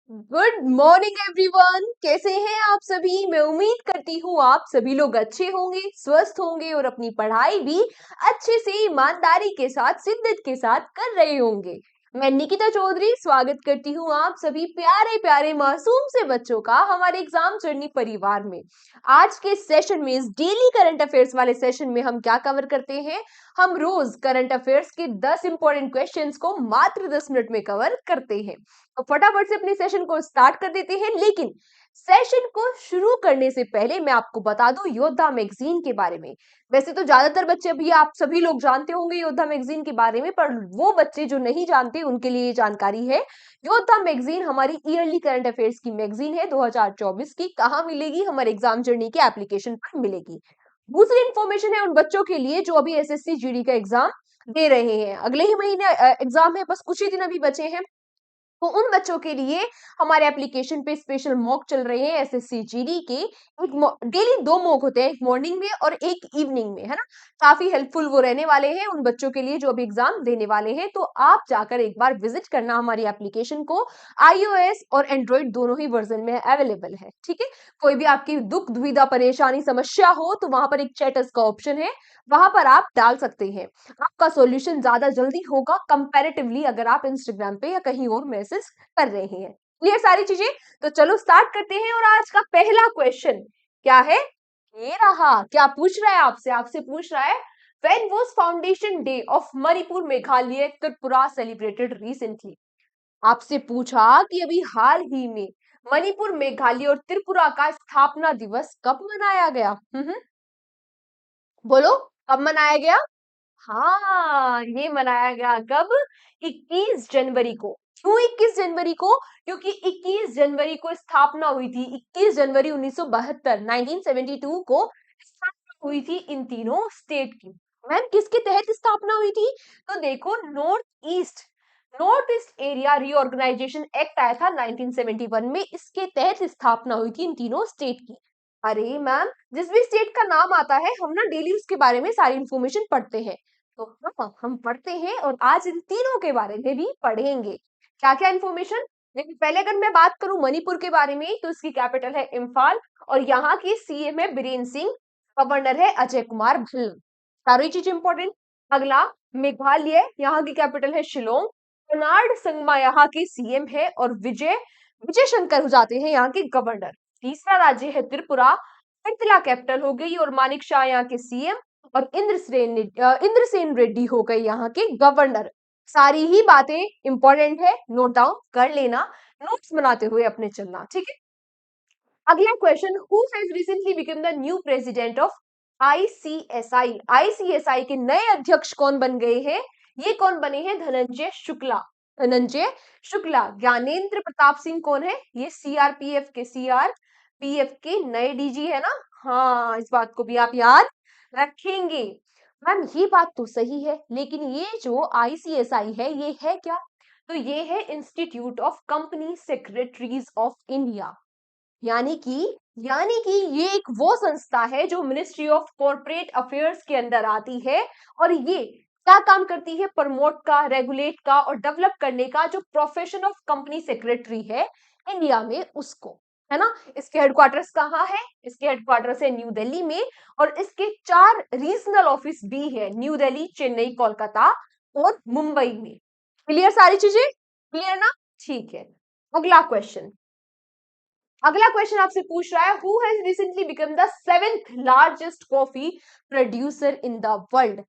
Good morning everyone. कैसे हैं आप सभी? मैं उम्मीद करती हूँ आप सभी लोग अच्छे होंगे, स्वस्थ होंगे और अपनी पढ़ाई भी अच्छे से ईमानदारी के साथ, शिद्दत के साथ कर रहे होंगे। मैं निकिता चौधरी स्वागत करती हूँ आप सभी प्यारे प्यारे मासूम से बच्चों का हमारे एग्जाम जर्नी परिवार में। आज के सेशन में, इस डेली करंट अफेयर्स वाले सेशन में हम क्या कवर करते हैं? हम रोज करंट अफेयर्स के 10 इंपॉर्टेंट क्वेश्चंस को मात्र 10 मिनट में कवर करते हैं। तो फटाफट से अपने सेशन को स्टार्ट कर देते हैं, लेकिन सेशन को शुरू करने से पहले मैं आपको बता दूं योद्धा मैगजीन के बारे में। वैसे तो ज्यादातर बच्चे अभी आप सभी लोग जानते होंगे योद्धा मैगजीन के बारे में, पर वो बच्चे जो नहीं जानते उनके लिए ये जानकारी है। योद्धा मैगजीन हमारी ईयरली करंट अफेयर्स की मैगजीन है 2024 की। कहाँ मिलेगी? हमारे एग्जाम जर्नी के एप्लीकेशन पर मिलेगी। दूसरी इंफॉर्मेशन है उन बच्चों के लिए जो अभी एसएससी जीडी का एग्जाम दे रहे हैं। अगले ही महीने एग्जाम है, बस कुछ ही दिन अभी बचे हैं। तो उन बच्चों के लिए हमारे एप्लीकेशन पे स्पेशल मॉक चल रहे हैं एसएससी जीडी के। एक डेली 2 मॉक होते हैं, एक मॉर्निंग में और एक इवनिंग में, है ना। काफी हेल्पफुल वो रहने वाले हैं उन बच्चों के लिए जो अभी एग्जाम देने वाले हैं। तो आप जाकर एक बार विजिट करना हमारी एप्लीकेशन को। iOS और एंड्रॉइड दोनों ही वर्जन में अवेलेबल है, ठीक है। कोई भी आपकी दुख दुविधा परेशानी समस्या हो तो वहां पर एक चैटर्स का ऑप्शन है, वहां पर आप डाल सकते हैं। आपका सॉल्यूशन ज्यादा जल्दी होगा कंपैरेटिवली अगर आप इंस्टाग्राम पे या कहीं और मैसेज कर रहे हैं। क्लियर सारी चीजें? तो चलो स्टार्ट करते हैं। और आज का पहला क्वेश्चन क्या है? ये रहा। क्या पूछ रहा है आपसे? आपसे पूछ रहा है when was foundation day of Manipur Meghalaya Tripura celebrated recently. आपसे पूछा कि अभी हाल ही में मणिपुर मेघालय और त्रिपुरा का स्थापना दिवस कब मनाया गया? बोलो, कब मनाया गया? हाँ, ये मनाया गया कब? 21 जनवरी को। क्यों 21 जनवरी को? क्योंकि 21 जनवरी को स्थापना हुई थी। 21 जनवरी 1972 1972 को स्थापना हुई थी इन तीनों स्टेट की। मैम किसके तहत स्थापना हुई थी? तो देखो, north east area reorganization act आया था 1971 में। इसके तहत स्थापना हुई थी इन तीनों स्टेट की। अरे मैम, जिस भी स्टेट का नाम आता है हम ना डेली उसके बारे में सारी इंफॉर्मेशन पढ़ते हैं। तो हाँ, हम पढ़ते हैं और आज इन तीनों के बारे में भी पढ़ेंगे। क्या क्या इंफॉर्मेशन? देखिए, पहले अगर मैं बात करूं मणिपुर के बारे में तो इसकी कैपिटल है इम्फाल और यहाँ की सीएम है बीरेन सिंह। गवर्नर है अजय कुमार भल्ला। सारी चीज इंपॉर्टेंट। अगला, मेघालय, यहाँ की कैपिटल है शिलोंग। कोनार्ड संगमा यहाँ की सीएम है और विजय विजय शंकर हो जाते हैं यहाँ के गवर्नर। तीसरा राज्य है त्रिपुरा। अगरतला कैपिटल हो गई और मानिक शाह यहाँ के सीएम और इंद्रसेन रेड्डी हो गए यहाँ के गवर्नर। सारी ही बातें इंपॉर्टेंट है, नोट डाउन कर लेना, नोट्स बनाते हुए अपने चलना, ठीक है। अगला question, who has recently become the new president of ICSI? ICSI के नए अध्यक्ष कौन बन गए हैं? ये कौन बने हैं? धनंजय शुक्ला। धनंजय शुक्ला। ज्ञानेंद्र प्रताप सिंह कौन है? ये सीआरपीएफ के नए डीजी है ना। हाँ, इस बात को भी आप याद रखेंगे। मैम ये बात तो सही है, लेकिन ये जो आईसीएसआई है ये है क्या? तो ये है institute of company secretaries of India. यानी कि ये एक वो संस्था है जो मिनिस्ट्री ऑफ कॉर्पोरेट अफेयर्स के अंदर आती है। और ये क्या काम करती है? प्रमोट का, रेगुलेट का और डेवलप करने का जो प्रोफेशन ऑफ कंपनी सेक्रेटरी है इंडिया में, उसको, है ना। इसके हेडक्वार्टर्स कहाँ है? इसके हेडक्वार्टर्स है न्यू दिल्ली में और इसके 4 रीजनल ऑफिस भी है, न्यू दिल्ली, चेन्नई, कोलकाता और मुंबई में। क्लियर सारी चीजें? क्लियर ना? ठीक है। अगला क्वेश्चन, आपसे पूछ रहा है who has recently become the 7th largest coffee producer in the world?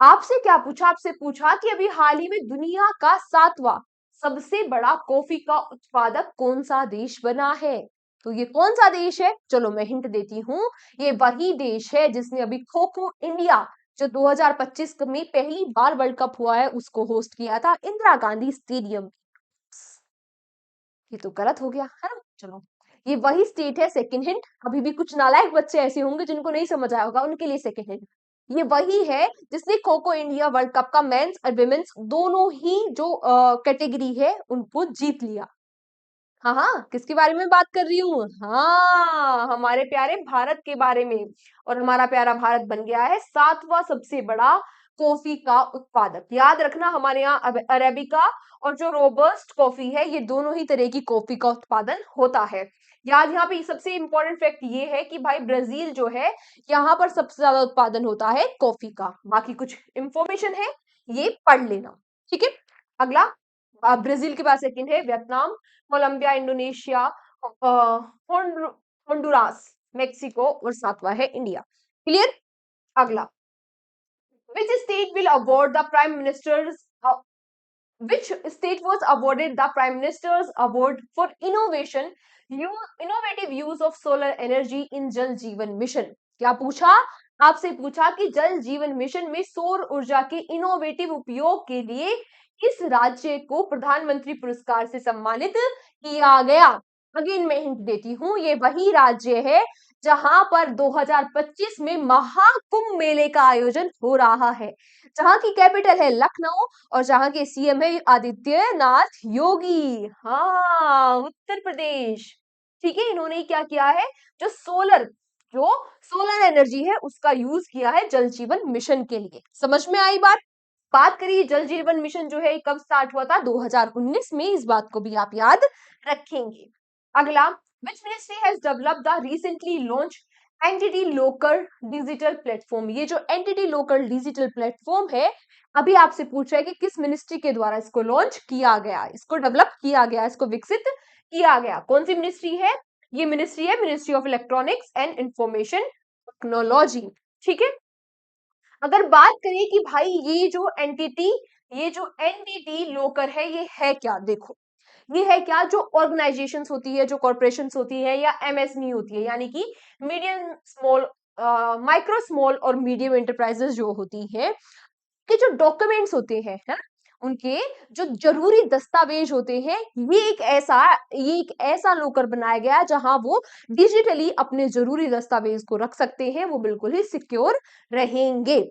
आपसे क्या पूछा? आपसे पूछा कि अभी हाल ही में दुनिया का 7वां सबसे बड़ा कॉफी का उत्पादक कौन सा देश बना है? तो ये कौन सा देश है? चलो मैं हिंट देती हूँ। ये वही देश है जिसने अभी खो खो इंडिया जो 2025 में पहली बार वर्ल्ड कप हुआ है उसको होस्ट किया था इंदिरा गांधी स्टेडियम। ये तो गलत हो गया है ना। चलो, ये वही स्टेट है। सेकंड हिंट, अभी भी कुछ नालायक बच्चे ऐसे होंगे जिनको नहीं समझ आया होगा, उनके लिए सेकंड हिंट। ये वही है जिसने kho kho India world cup का मेंस और विमेंस दोनों ही जो कैटेगरी है उनको जीत लिया। हाँ हाँ, किसके बारे में बात कर रही हूँ? हाँ, हमारे प्यारे भारत के बारे में। और हमारा प्यारा भारत बन गया है 7वां सबसे बड़ा कॉफी का उत्पादक। याद रखना हमारे यहाँ अरेबिका और जो रोबस्ट कॉफी है, ये दोनों ही तरह की कॉफी का उत्पादन होता है। याद यहाँ पे सबसे इंपॉर्टेंट फैक्ट ये है कि भाई ब्राजील जो है, यहाँ पर सबसे ज्यादा उत्पादन होता है कॉफी का। बाकी कुछ इंफॉर्मेशन है ये पढ़ लेना, ठीक है। अगला, ब्राजील के बाद सेकंड है Vietnam, Colombia, Indonesia, Honduras, Mexico और सातवां है इंडिया। क्लियर। अगला, which state will award the prime minister's which state was awarded the prime minister's award for innovative use of solar energy in जल जीवन mission. क्या पूछा, आपसे पूछा कि जल जीवन मिशन में सौर ऊर्जा के इनोवेटिव उपयोग के लिए इस राज्य को प्रधानमंत्री पुरस्कार से सम्मानित किया गया। अगेन मैं हिंट देती हूँ, ये वही राज्य है जहां पर 2025 में महाकुंभ मेले का आयोजन हो रहा है, जहां की कैपिटल है लखनऊ और जहां के सीएम है आदित्यनाथ योगी। हाँ, उत्तर प्रदेश। ठीक है, इन्होंने क्या किया है, जो सोलर एनर्जी है उसका यूज किया है जल जीवन मिशन के लिए। समझ में आई बात। बात करिए जल जीवन मिशन जो है कब स्टार्ट हुआ था, 2019 में। इस बात को भी आप याद रखेंगे। अगला, which ministry has developed the recently launched entity local digital platform. ये जो एंटिटी लोकल डिजिटल प्लेटफॉर्म है, अभी आपसे पूछ रहा है कि किस मिनिस्ट्री के द्वारा इसको लॉन्च किया गया, इसको डेवलप किया गया, इसको विकसित किया गया। कौन सी मिनिस्ट्री है, ये मिनिस्ट्री है ministry of electronics and information technology. ठीक है। अगर बात करें कि भाई ये जो एंटिटी लोकल है, ये है क्या, देखो ये है क्या, जो ऑर्गेनाइजेशंस होती है, जो कॉर्पोरेशंस होती है या एमएसएमई होती है, यानी कि मीडियम स्मॉल माइक्रो स्मॉल और मीडियम एंटरप्राइजेस जो होती है, के जो डॉक्यूमेंट्स होते हैं, है ना, उनके जो जरूरी दस्तावेज होते हैं, ये एक ऐसा लोकर बनाया गया जहां वो डिजिटली अपने जरूरी दस्तावेज को रख सकते हैं, वो बिल्कुल ही सिक्योर रहेंगे।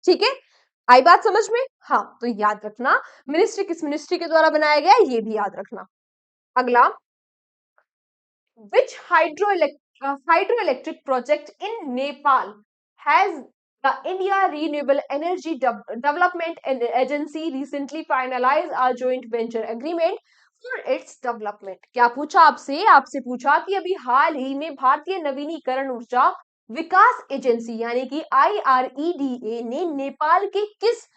ठीक है, आई बात समझ में। हाँ, तो याद रखना मिनिस्ट्री किस मिनिस्ट्री के द्वारा बनाया गया है, ये भी याद रखना। अगला, which hydroelectric project in Nepal has the India Renewable Energy Development Agency recently finalized a joint venture agreement for its development। क्या पूछा आपसे, आपसे पूछा कि अभी हाल ही में भारतीय नवीनीकरण ऊर्जा विकास एजेंसी यानी कि IREDA ने नेपाल के किस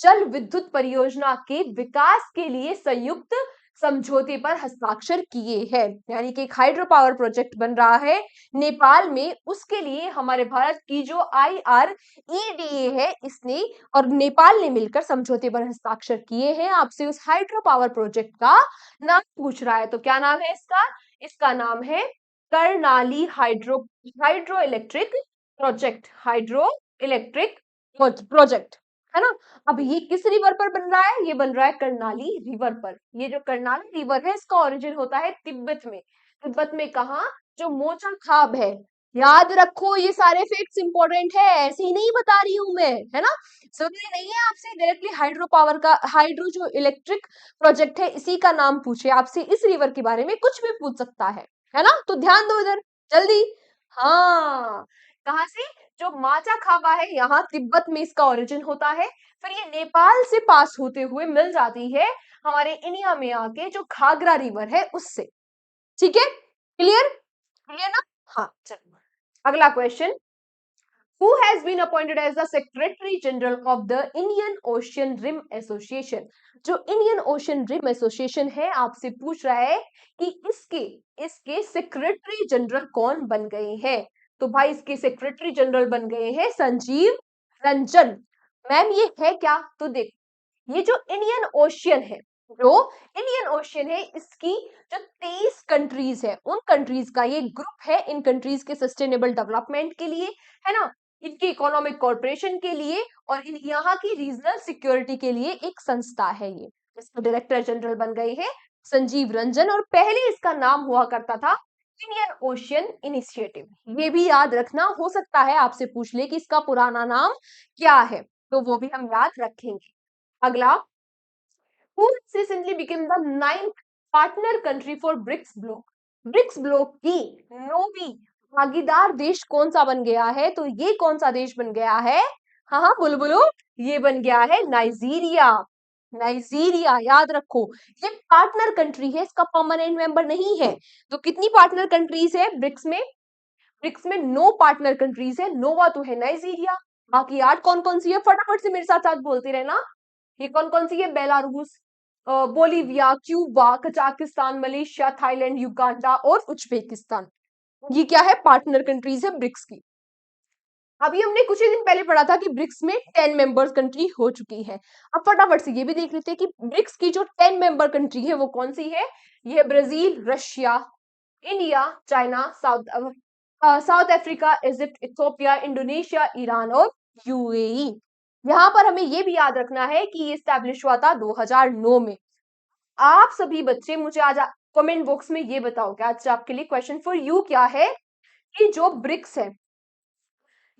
जल विद्युत परियोजना के विकास के लिए संयुक्त समझौते पर हस्ताक्षर किए हैं। यानी कि एक हाइड्रो पावर प्रोजेक्ट बन रहा है नेपाल में, उसके लिए हमारे भारत की जो IREDA है इसने और नेपाल ने मिलकर समझौते पर हस्ताक्षर किए हैं। आपसे उस हाइड्रो पावर प्रोजेक्ट का नाम पूछ रहा है, तो क्या नाम है इसका, इसका नाम है कर्णाली हाइड्रो इलेक्ट्रिक प्रोजेक्ट, है ना। अब ये किस रिवर पर बन रहा है, ये बन रहा है कर्णाली रिवर पर। ये जो कर्णाली रिवर है इसका ओरिजिन होता है तिब्बत में। तिब्बत में कहा, जो मोचा खाब है। याद रखो, ये सारे फैक्ट्स इंपॉर्टेंट है, ऐसे ही नहीं बता रही हूं मैं, है ना। जरूरी नहीं है आपसे डायरेक्टली हाइड्रो पावर का, हाइड्रो जो इलेक्ट्रिक प्रोजेक्ट है इसी का नाम पूछे, आपसे इस रिवर के बारे में कुछ भी पूछ सकता है ना। तो ध्यान दो इधर जल्दी। हाँ, कहा से, जो माचा खाबा है यहाँ तिब्बत में इसका ओरिजिन होता है, फिर ये नेपाल से पास होते हुए मिल जाती है हमारे इंडिया में आके जो घाघरा रिवर है उससे। ठीक है, क्लियर, क्लियर ना। हाँ, चलो अगला question, who has been appointed as the secretary general of the Indian Ocean Rim Association। जो इंडियन ओशन रिम एसोसिएशन है, आपसे पूछ रहा है कि इसके इसके सेक्रेटरी जनरल कौन बन गए हैं। तो भाई इसके सेक्रेटरी जनरल बन गए हैं संजीव रंजन। मैम ये है क्या, तो देख, ये जो इंडियन ओशियन है, जो इंडियन ओशियन है, इसकी जो 23 कंट्रीज है, उन कंट्रीज का ये ग्रुप है, इन कंट्रीज के सस्टेनेबल डेवलपमेंट के लिए, है ना, इनके इकोनॉमिक कॉर्पोरेशन के लिए और यहाँ की रीजनल सिक्योरिटी के लिए एक संस्था है ये। इसके डायरेक्टर जनरल बन गए हैं संजीव रंजन और पहले इसका नाम हुआ करता था इंडियन ओशियन इनिशिएटिव। ये भी याद रखना, हो सकता है आपसे पूछ ले कि इसका पुराना नाम क्या है, तो वो भी हम याद रखेंगे। अगला, who recently became the 9th partner country for BRICS bloc. BRICS bloc की 9वीं भागीदार देश कौन सा बन गया है, तो ये कौन सा देश बन गया है, हाँ हाँ, बोलो बोलो। ये बन गया है नाइजीरिया। नाइजीरिया याद रखो, ये पार्टनर कंट्री है, इसका परमानेंट मेंबर नहीं है। तो कितनी पार्टनर कंट्रीज है ब्रिक्स में? ब्रिक्स में 9 पार्टनर कंट्रीज है, नोवा तो है नाइजीरिया। बाकी 8 कौन कौन सी है? फटाफट से मेरे साथ साथ बोलते रहना। ये कौन कौन सी है? Belarus, Bolivia, Cuba, Kazakhstan, Malaysia, Thailand, Uganda और उज्बेकिस्तान। ये क्या है? पार्टनर कंट्रीज है ब्रिक्स की। अभी हमने कुछ ही दिन पहले पढ़ा था कि ब्रिक्स में 10 मेंबर्स कंट्री हो चुकी है। अब फटाफट से ये भी देख लेते हैं कि ब्रिक्स की जो 10 मेंबर कंट्री है वो कौन सी है। ये है Brazil, Russia, India, China, south Africa, Egypt, Ethiopia, Indonesia, Iran और यूएई। यहाँ पर हमें ये भी याद रखना है कि ये स्टैब्लिश हुआ था 2009 में। आप सभी बच्चे मुझे आज कमेंट बॉक्स में ये बताओ कि आज आपके लिए क्वेश्चन फॉर यू क्या है कि जो ब्रिक्स है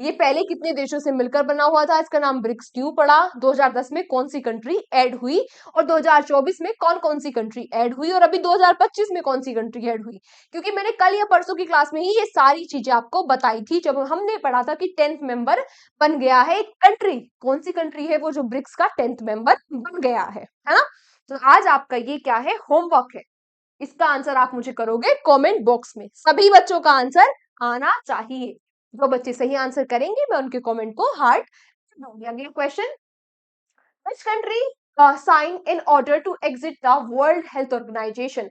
ये पहले कितने देशों से मिलकर बना हुआ था? इसका नाम ब्रिक्स क्यों पड़ा? 2010 में कौन सी कंट्री ऐड हुई और 2024 में कौन कौन सी कंट्री ऐड हुई और अभी 2025 में कौन सी कंट्री ऐड हुई? क्योंकि मैंने कल या परसों की क्लास में ही ये सारी चीजें आपको बताई थी जब हमने पढ़ा था कि 10th मेंबर बन गया है एक कंट्री। कौन सी कंट्री है वो जो ब्रिक्स का 10th मेंबर बन गया है ना? तो आज आपका ये क्या है? होमवर्क है। इसका आंसर आप मुझे करोगे कमेंट बॉक्स में। सभी बच्चों का आंसर आना चाहिए। जो बच्चे सही आंसर करेंगे मैं उनके कमेंट को हार्ट दूंगी। अगला question, which country signed in order to exit the World Health Organization?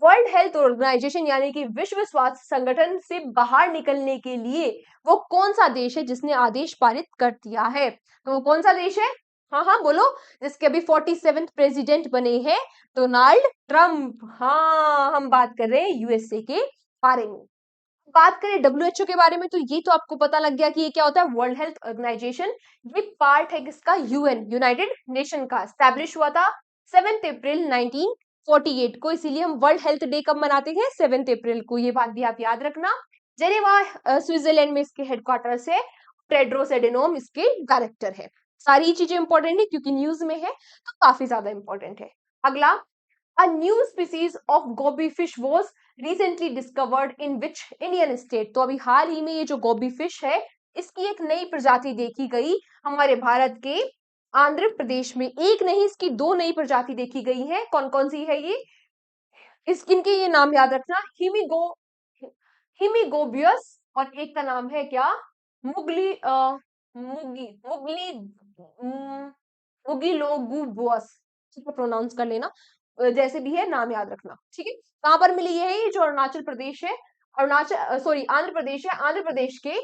World Health Organization यानी कि विश्व स्वास्थ्य संगठन से बाहर निकलने के लिए वो कौन सा देश है जिसने आदेश पारित कर दिया है? तो वो कौन सा देश है? हाँ हाँ बोलो। जिसके अभी 47th प्रेसिडेंट बने हैं डोनाल्ड ट्रंप। हाँ, हम बात कर रहे हैं यूएसए के बारे में। बात करें डब्ल्यूएचओ के बारे में तो ये तो आपको पता लग गया कि ये क्या होता है, वर्ल्ड हेल्थ ऑर्गेनाइजेशन। ये पार्ट है किसका? यूएन, यूनाइटेड नेशन का। स्टैब्लिश हुआ था 7 अप्रैल 1948 को, इसीलिए हम वर्ल्ड हेल्थ डे कब मनाते हैं? 7 अप्रैल को। ये बात भी आप याद रखना। जेनेवा स्विट्जरलैंड में इसके हेडक्वार्टर्स है। टेड्रोस एडेनोम इसके डायरेक्टर है। सारी चीजें इंपॉर्टेंट है क्योंकि न्यूज में है तो काफी ज्यादा इंपॉर्टेंट है। अगला, a new species of goby fish was recently discovered in which Indian state? तो अभी हाल ही में ये जो गोबी फिश है इसकी एक नई प्रजाति देखी गई हमारे भारत के आंध्र प्रदेश में। एक नहीं, इसकी 2 नई प्रजाति देखी गई है। कौन कौन सी है ये? इनके ये नाम याद रखना, हिमिगोबियस, और एक का नाम है क्या? मुगली मुगी मुगली मुगिलोगुबस। ठीक है, प्रोनाउंस कर लेना। जैसे भी है नाम याद रखना। ठीक है, कहां पर मिली है ये? जो अरुणाचल प्रदेश है, अरुणाचल सॉरी आंध्र प्रदेश है, आंध्र प्रदेश के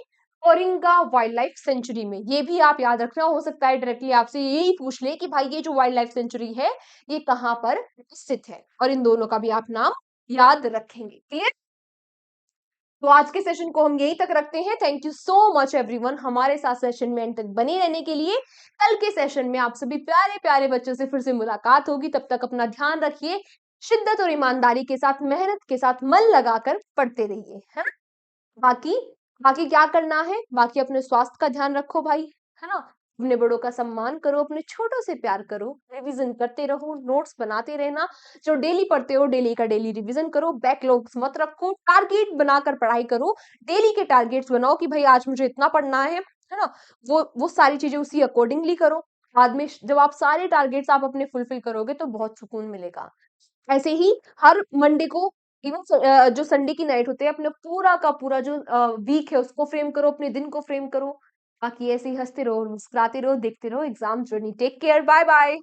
औरिंगा वाइल्ड लाइफ सेंचुरी में। ये भी आप याद रखना। हो सकता है डायरेक्टली आपसे यही पूछ ले कि भाई ये जो वाइल्ड लाइफ सेंचुरी है ये कहाँ पर स्थित है, और इन दोनों का भी आप नाम याद रखेंगे। क्लियर? तो आज के सेशन को हम यहीं तक रखते हैं। Thank you so much everyone हमारे साथ सेशन में एंड तक बने रहने के लिए। कल के सेशन में आप सभी प्यारे प्यारे बच्चों से फिर से मुलाकात होगी। तब तक अपना ध्यान रखिए, शिद्दत और ईमानदारी के साथ, मेहनत के साथ, मन लगाकर पढ़ते रहिए, है ना? बाकी बाकी क्या करना है? बाकी अपने स्वास्थ्य का ध्यान रखो भाई, है ना? अपने बड़ों का सम्मान करो, अपने छोटों से प्यार करो, रिवीजन करते रहो, नोट्स बनाते रहना। जो डेली पढ़ते हो डेली का डेली रिवीजन करो, बैकलॉग्स मत रखो, टारगेट बनाकर पढ़ाई करो। डेली के टारगेट्स बनाओ कि भाई आज मुझे इतना पढ़ना है ना? वो सारी चीजें उसी अकॉर्डिंगली करो। बाद में जब आप सारे टारगेट्स आप अपने फुलफिल करोगे तो बहुत सुकून मिलेगा। ऐसे ही हर मंडे को, इवन जो संडे की नाइट होते हैं, अपना पूरा का पूरा जो वीक है उसको फ्रेम करो, अपने दिन को फ्रेम करो। बाकी ऐसे ही हंसते रहो, मुस्कुराते रहो, देखते रहो exam journey. Take care, bye bye.